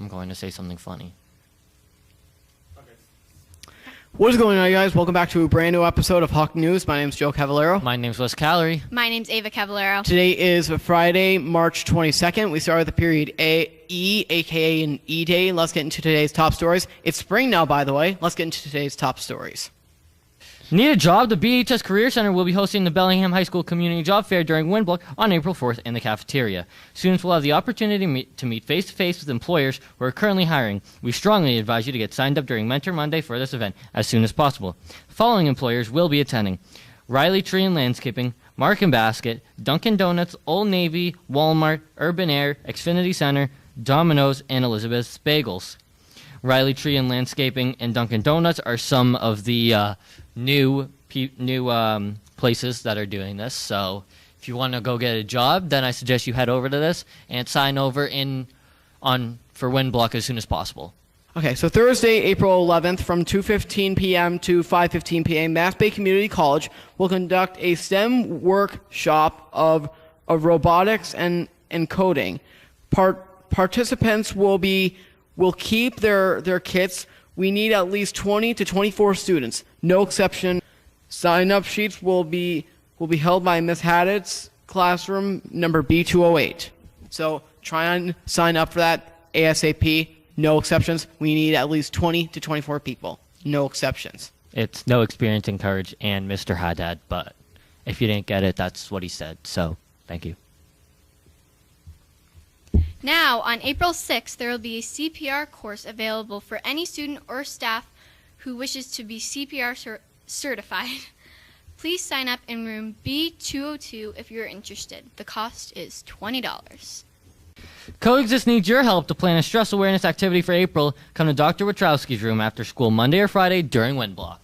I'm going to say something funny. What is going on, guys? Welcome back to a brand new episode of Hawk News. My name is Joe Cavallero. My name's Wes Calorie. My name's Ava Cavallero. Today is Friday, March 22nd. We start with the period E, aka an E Day. Let's get into today's top stories. It's spring now, by the way. Let's get into today's top stories. Need a job? The BHS Career Center will be hosting the Bellingham High School Community Job Fair during Windblock on April 4th in the cafeteria. Students will have the opportunity to meet face-to-face with employers who are currently hiring. We strongly advise you to get signed up during Mentor Monday for this event as soon as possible. The following employers will be attending: Riley Tree and Landscaping, Mark and Basket, Dunkin' Donuts, Old Navy, Walmart, Urban Air, Xfinity Center, Domino's, and Elizabeth's Bagels. Riley Tree and Landscaping and Dunkin' Donuts are some of the new places that are doing this. So if you want to go get a job, then I suggest you head over to this and sign over for Windblock as soon as possible. Okay, so Thursday, April 11th, from 2:15 p.m. to 5:15 p.m., Mass Bay Community College will conduct a STEM workshop of robotics and coding. Participants will keep their kits. We need at least 20 to 24 students, no exception. Sign-up sheets will be held by Miss Haddock's classroom number B208. So try and sign up for that ASAP. No exceptions. We need at least 20 to 24 people. No exceptions. It's no experience encouraged and Mr. Haddad, but if you didn't get it, that's what he said. So thank you. Now, on April 6th, there will be a CPR course available for any student or staff who wishes to be CPR certified. Please sign up in room B202 if you're interested. The cost is $20. Coexist needs your help to plan a stress awareness activity for April. Come to Dr. Wachowski's room after school Monday or Friday during Windblock.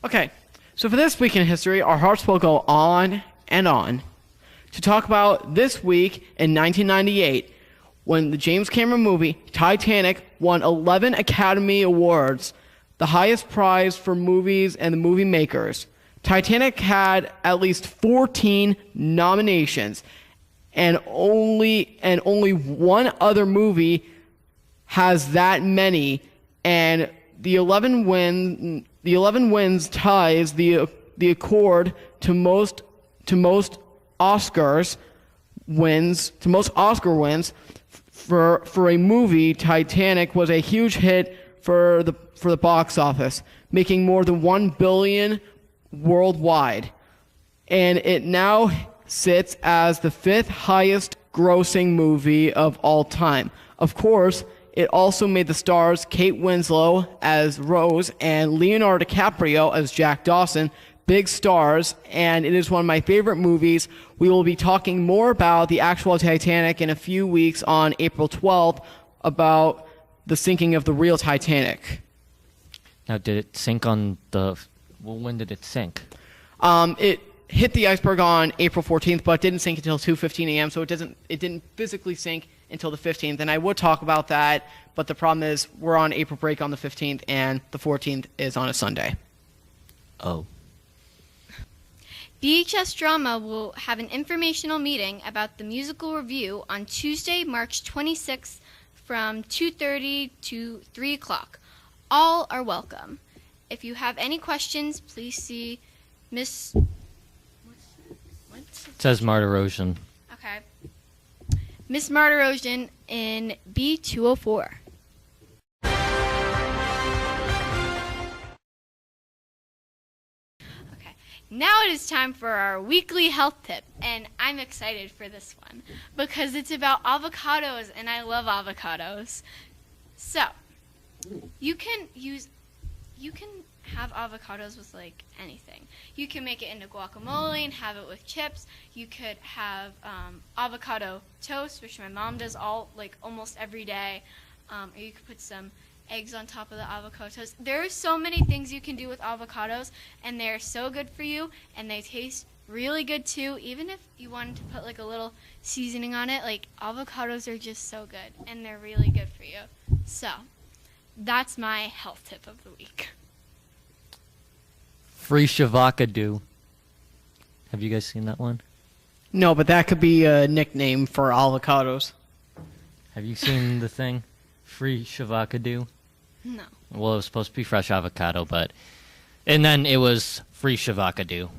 Okay, so for this week in history, our hearts will go on and on to talk about this week in 1998 when the James Cameron movie Titanic won 11 Academy Awards, the highest prize for movies and the movie makers. Titanic had at least 14 nominations, and only one other movie has that many, and the 11 wins ties the accord to most Oscar wins for a movie. Titanic was a huge hit for the box office, making more than $1 billion worldwide, and it now sits as the 5th highest grossing movie of all time. Of course, it also made the stars Kate Winslet as Rose and Leonardo DiCaprio as Jack Dawson big stars, and it is one of my favorite movies. We will be talking more about the actual Titanic in a few weeks on April 12th about the sinking of the real Titanic. Now, did it sink on the... Well, when did it sink? It hit the iceberg on April 14th, but didn't sink until 2:15 a.m., so it didn't physically sink until the 15th, and I would talk about that, but the problem is we're on April break on the 15th, and the 14th is on a Sunday. Oh. BHS Drama will have an informational meeting about the musical review on Tuesday, March 26th from 2:30 to 3 o'clock. All are welcome. If you have any questions, please see Miss... It says Marta Rosian. Okay. Miss Marta Rosian in B204. Okay. Now it is time for our weekly health tip, and I'm excited for this one because it's about avocados, and I love avocados. So, you can have avocados with like anything. You can make it into guacamole and have it with chips. You could have avocado toast, which my mom does almost every day. Or you could put some eggs on top of the avocado toast. There are so many things you can do with avocados, and they're so good for you, and they taste really good too. Even if you wanted to put like a little seasoning on it, like avocados are just so good, and they're really good for you. So, that's my health tip of the week. Free Shavakadu. Have you guys seen that one? No, but that could be a nickname for avocados. Have you seen the thing? Free shavacado? No. Well, it was supposed to be fresh avocado, but... And then it was free shavacado.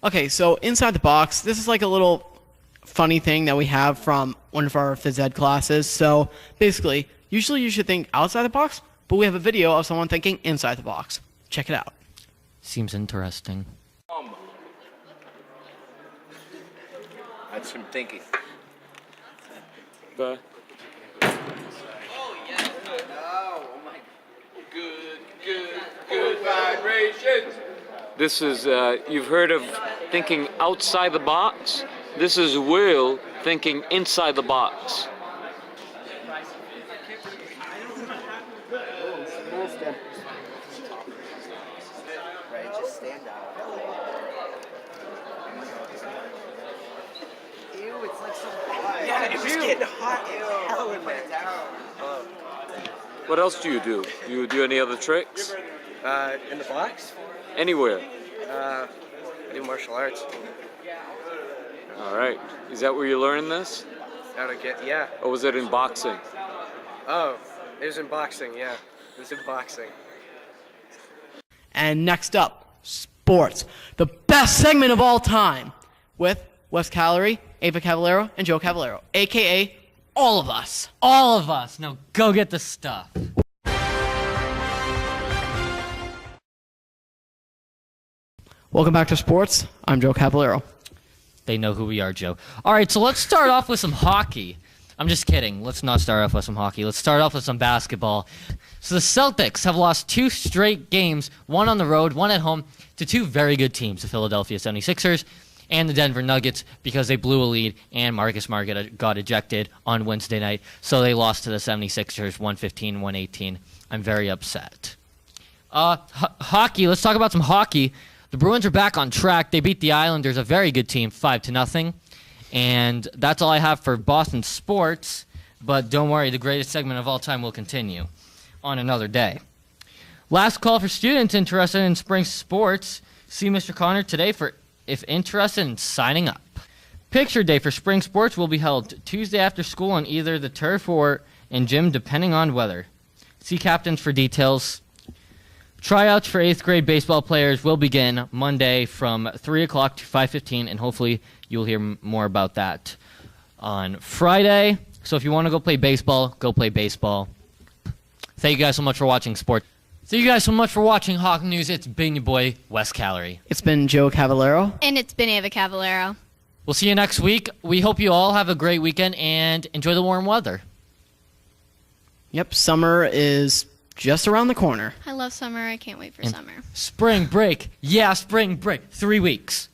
Okay, so inside the box, this is like a little funny thing that we have from one of our phys ed classes. So basically, usually you should think outside the box, but we have a video of someone thinking inside the box. Check it out. Seems interesting. That's some thinking. But Good vibrations. this is, you've heard of thinking outside the box? This is Will thinking inside the box. Right, just stand out. Ew, it's like so hot. Yeah, it's getting hot. Ew. Hell in there. What else do you do? Do you do any other tricks? In the box? Anywhere? I do martial arts. All right. Is that where you learned this? How to get, yeah. Or was it in boxing? Oh, it was in boxing, yeah. It was in boxing. And next up, sports. The best segment of all time with Wes Calorie, Ava Cavallero, and Joe Cavallero, a.k.a. all of us. All of us. Now go get the stuff. Welcome back to sports. I'm Joe Cavallero. They know who we are, Joe. All right, so let's start off with some hockey. I'm just kidding. Let's not start off with some hockey. Let's start off with some basketball. So the Celtics have lost 2 straight games, one on the road, one at home, to 2 very good teams, the Philadelphia 76ers and the Denver Nuggets, because they blew a lead and Marcus Smart got ejected on Wednesday night. So they lost to the 76ers 115-118. I'm very upset. Hockey, let's talk about some hockey. The Bruins are back on track. They beat the Islanders, a very good team, 5-0. And that's all I have for Boston sports. But don't worry, the greatest segment of all time will continue on another day. Last call for students interested in spring sports. See Mr. Connor today for if interested in signing up. Picture day for spring sports will be held Tuesday after school on either the turf or in gym, depending on weather. See captains for details. Tryouts for 8th grade baseball players will begin Monday from 3 o'clock to 5:15, and hopefully you'll hear more about that on Friday. So if you want to go play baseball, go play baseball. Thank you guys so much for watching sport. Thank you guys so much for watching Hawk News. It's been your boy, Wes Calorie. It's been Joe Cavallero. And it's been Ava Cavallero. We'll see you next week. We hope you all have a great weekend and enjoy the warm weather. Yep, summer is just around the corner. I love summer. I can't wait for summer. Spring break. Yeah, spring break. 3 weeks.